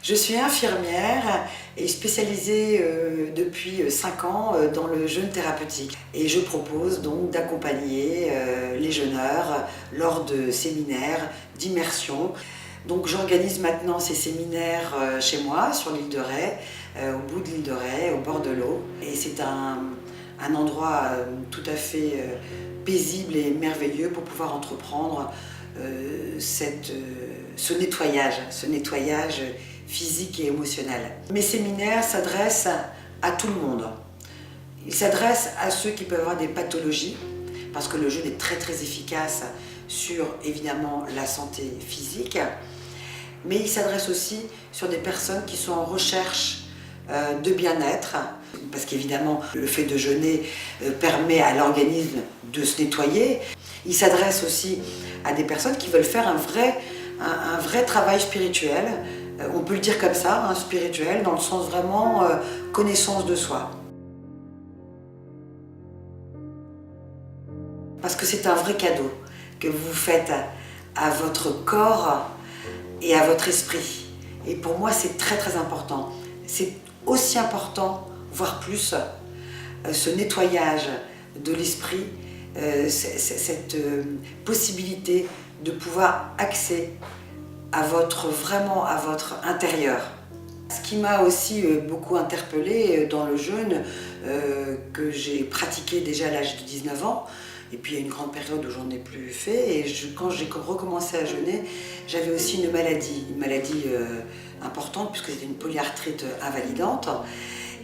Je suis infirmière et spécialisée depuis 5 ans dans le jeûne thérapeutique. Et je propose donc d'accompagner les jeûneurs lors de séminaires d'immersion. Donc j'organise maintenant ces séminaires chez moi, sur l'île de Ré, au bout de l'île de Ré, au bord de l'eau. Et c'est un endroit tout à fait paisible et merveilleux pour pouvoir entreprendre ce nettoyage physique et émotionnel. Mes séminaires s'adressent à tout le monde. Ils s'adressent à ceux qui peuvent avoir des pathologies, parce que le jeûne est très très efficace sur évidemment la santé physique, mais il s'adresse aussi sur des personnes qui sont en recherche de bien-être, parce qu'évidemment le fait de jeûner permet à l'organisme de se nettoyer. Il s'adresse aussi à des personnes qui veulent faire un vrai travail spirituel, on peut le dire comme ça, spirituel, dans le sens vraiment connaissance de soi. Parce que c'est un vrai cadeau que vous faites à votre corps et à votre esprit. Et pour moi, c'est très très important. C'est aussi important, voire plus, ce nettoyage de l'esprit, cette possibilité de pouvoir accéder vraiment à votre intérieur. Ce qui m'a aussi beaucoup interpellée dans le jeûne, que j'ai pratiqué déjà à l'âge de 19 ans, et puis il y a une grande période où j'en ai plus fait, et quand j'ai recommencé à jeûner, j'avais aussi une maladie importante, puisque c'était une polyarthrite invalidante,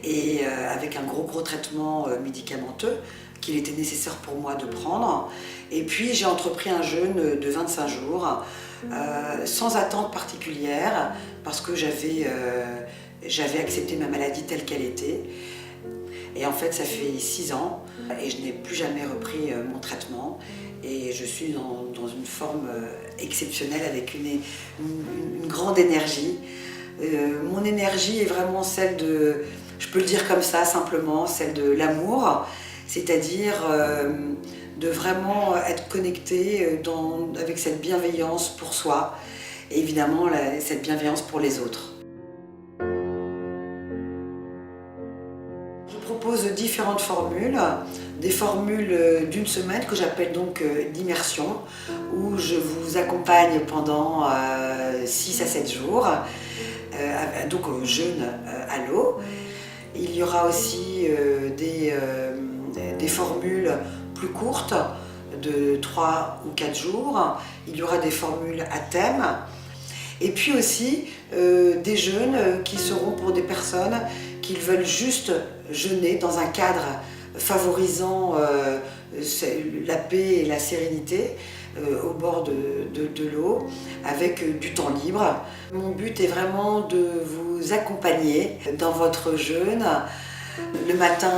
et avec un gros traitement médicamenteux qu'il était nécessaire pour moi de prendre. Et puis j'ai entrepris un jeûne de 25 jours, sans attente particulière, parce que j'avais accepté ma maladie telle qu'elle était. Et en fait, ça fait 6 ans et je n'ai plus jamais repris mon traitement. Et je suis dans une forme exceptionnelle, avec une grande énergie. Mon énergie est vraiment celle de, je peux le dire comme ça simplement, celle de l'amour, c'est-à-dire de vraiment être connecté avec cette bienveillance pour soi et évidemment cette bienveillance pour les autres. Je propose différentes formules, des formules d'une semaine que j'appelle donc d'immersion, où je vous accompagne pendant 6 à 7 jours, donc au jeûne à l'eau. Il y aura aussi des formules plus courtes, de 3 ou 4 jours. Il y aura des formules à thème. Et puis aussi des jeûnes qui seront pour des personnes qui veulent juste jeûner dans un cadre favorisant la paix et la sérénité au bord de l'eau, avec du temps libre. Mon but est vraiment de vous accompagner dans votre jeûne. Le matin,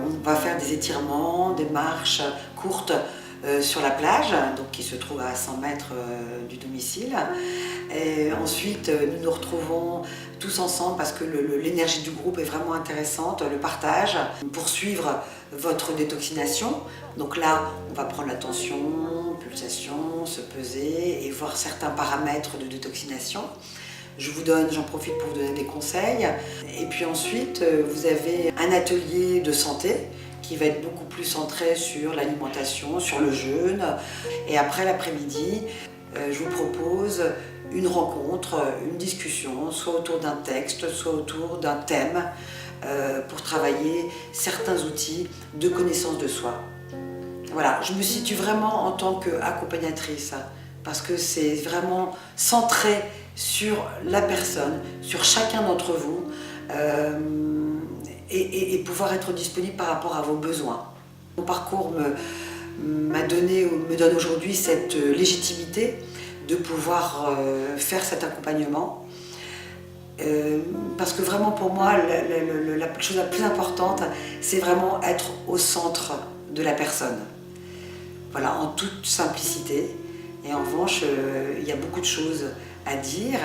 on va faire des étirements, des marches courtes sur la plage, donc qui se trouve à 100 mètres du domicile. Et ensuite, nous nous retrouvons tous ensemble parce que l'énergie du groupe est vraiment intéressante, le partage, pour suivre votre détoxination. Donc là, on va prendre la tension, pulsation, se peser et voir certains paramètres de détoxination. J'en profite pour vous donner des conseils. Et puis ensuite, vous avez un atelier de santé qui va être beaucoup plus centré sur l'alimentation, sur le jeûne. Et après l'après-midi, je vous propose une rencontre, une discussion, soit autour d'un texte, soit autour d'un thème, pour travailler certains outils de connaissance de soi. Voilà, je me situe vraiment en tant qu'accompagnatrice, parce que c'est vraiment centré sur la personne, sur chacun d'entre vous, et pouvoir être disponible par rapport à vos besoins. Mon parcours me donne aujourd'hui cette légitimité de pouvoir faire cet accompagnement, parce que vraiment pour moi la chose la plus importante, c'est vraiment être au centre de la personne, voilà, en toute simplicité. Et en revanche, il y a beaucoup de choses à dire,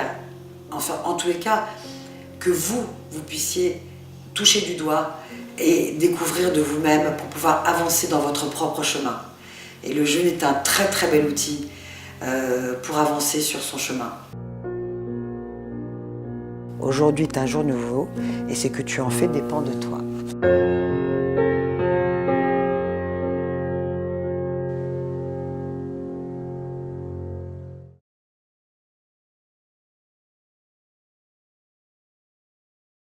enfin en tous les cas que vous puissiez toucher du doigt et découvrir de vous-même pour pouvoir avancer dans votre propre chemin. Et le jeûne est un très bel outil pour avancer sur son chemin. Aujourd'hui est un jour nouveau et ce que tu en fais dépend de toi.